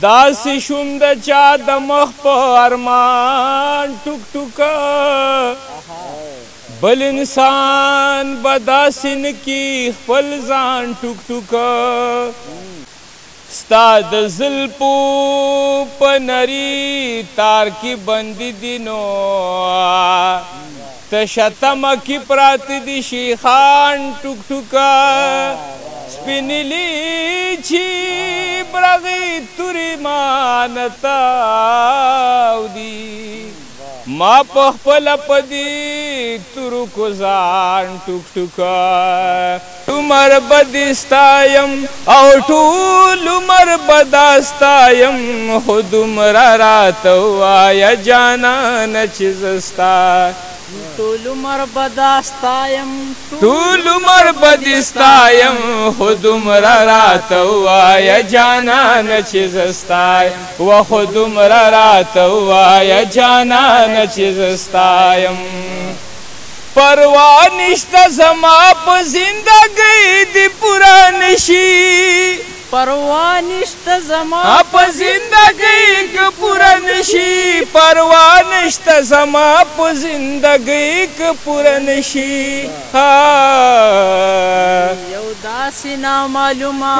داسې شوم د چا د مخ په ارمان ټوک ټوکه بل انسان به داسې نه کي خپل ځان ټوک ټوکه ستا د زلفو په نري تار کې بندي دي نو تشه تمه کې پراته دي شیخان ټوک ټوکه سپینې لیچې برغې تورې مانتاودي ما په خپله په دې تورو کو ځان ټوک ټوکه عمر به دې ستایم او ټول عمر به دا ستایم خو دومره راته ووایه جانانه چې زه ستا ټول عمر به دا ستایم ټول عمر به دې ستایم خو دومره راته ووایه جانانه چې زه ستایم و خو دومره راته ووایه جانانه چې زه ستایم پروا نشته زما په زندګۍ دې پوره نشي پروا نشته زما په زندګۍ کې پوره نشي پروا نشته زما په زندګۍ کې پوره نشي یو داسې نامعلومه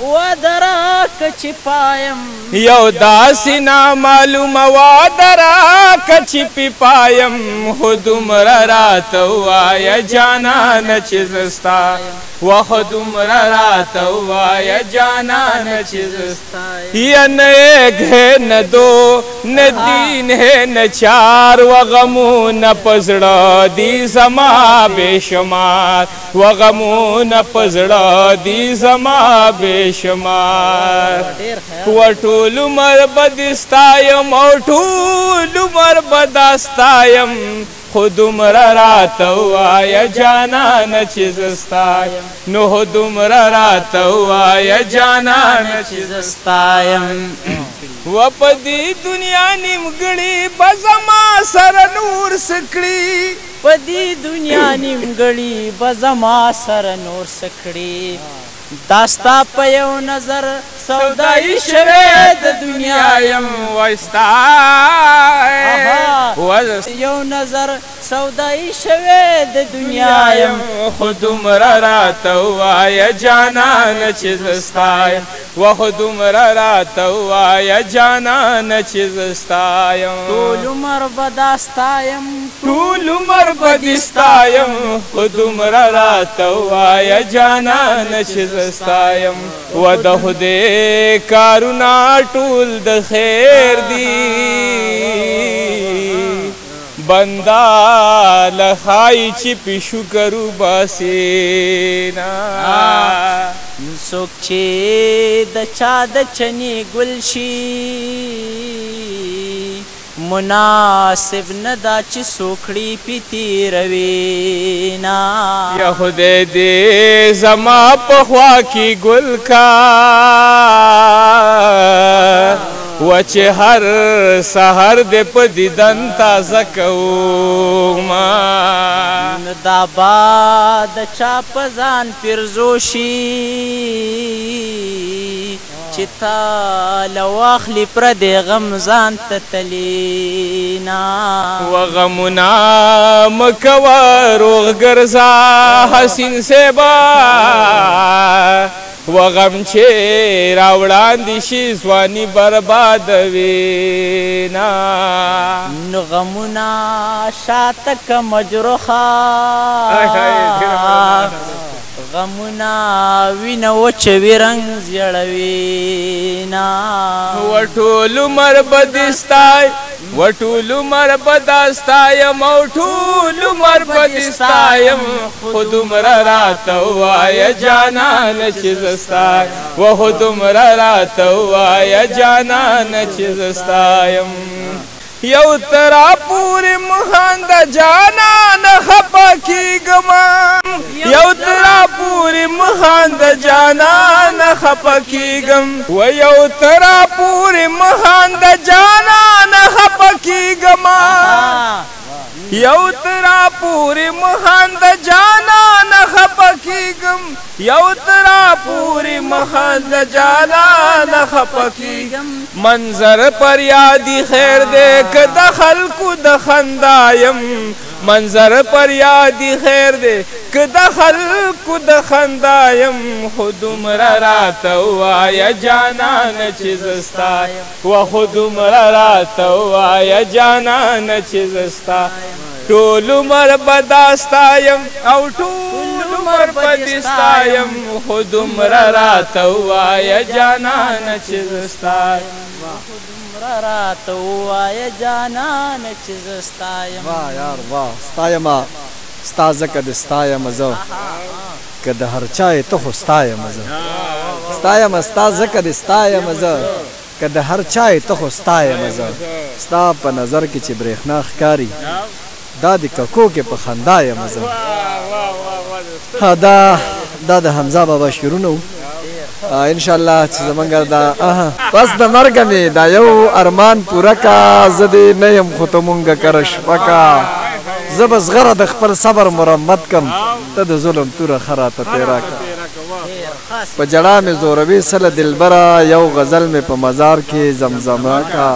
وعده راکړه چې پایم یو داسې نامعلومه وعده راکړه چې پې پایم خو دومره راته ووایه جانانه چې زه ستا و خو دومره راته ووایه جانانه چې زه ستایم یا نه ایک ہے نه دو نه تین ہے نه چار و غمونه په زړه دي زما بې شمار و غمونه په زړه دي زما بې شمار و ټول عمر به دې ستایم او ټول عمر به دا ستایم خو دومره راته ووایه جانانه چې زه ستایم نو خو دومره راته ووایه جانانه چې زه ستایم و په دې دنیا نیمګړې به زما سره نور څه کړي په دې دنیا نیمګړې به زما سره نور څه کړي دا ستا په یو نظر سودایي شوې د دنیا یم وایستا یو نظر سودایي شوې د دنیا یم خو دومره راته ووایه جانانه چې زه ستایم و خو دومره راته ووایه جانانه چې زه ستایم ټول عمر به دا ستایم ټول عمر به دې ستایم خو دومره راته ووایه جانانه چې زه ستایم و د خدای کارونه ټول د خیر دي بندا لخای چې په شکر وباسي نا څوک چې د چا د چنې ګل شي مناسب نه دا چې سوکړي پې تېروي نا یا خدای دې زما په خوا کې ګل کا و چې هر سحر دې په دیدن تازه کوما دا باد چا په ځان پیرزو شي چې تا له واخلي پردې غم ځان ته تلینا و غمونه مه کوه روغ ګرځه حسین صیبه و غم چې راوړاندې شي ځواني بربادوي نا نو غمونه شاته که مجروحه غمونه وینه وچوي رنګ زیړوي نا و ټول عمر به دې ستایم و ټول عمر به دا ستایم او ټول عمر به دې ستایم خو دومره راته ووایه جانانه چې زه ستایم و خو دومره راته ووایه جانانه چې زه ستایم یو ترا پورې مخانده جانانه خفه کېږمه یو ترا پورې مخانده جانانه خفه کېږم و یو ترا پورې مخانده مخند جانان خپکی گما یو ترا پوری مخند جانان خپکی گم یو ترا پوری مخند جانان خپکی منظر پر یادی خیر دے کہ دخل کو دخندایم منظر پر یادی خیر دے کہ دخل کو دخندایم خود عمر رات وایا جانان چیزستا و خود عمر رات وایا جانان چیزستا ټول عمر بداستایم او ټول عمر بدستایم خود عمر رات وایا جانان چیزستا رات وایا جانان چیزستایم واہ یار واہ ستایما ستا زکه د ستایم زه که د هر چای ته خو ستایم زه ستایم ستا زکه د ستایم زه که د هر چای ته خو ستایم زه ستا په نظر کې چې برېښنا ښکاري دا د ککو کې په خندا یم زه دا د حمزه بابا شعرونه وو انشاءالله چې زمونږ دا پس د مرګه مې دا یو ارمان پوره کا زه دې نه یم خو ته مونږه کره شپه کا زه به زغره د خپل صبر مرمت کم ته د ظلم توره ښه راته تېره کا په جړا مې زوروي سله دلبره یو غزل مې په مزار کې زمزمه کا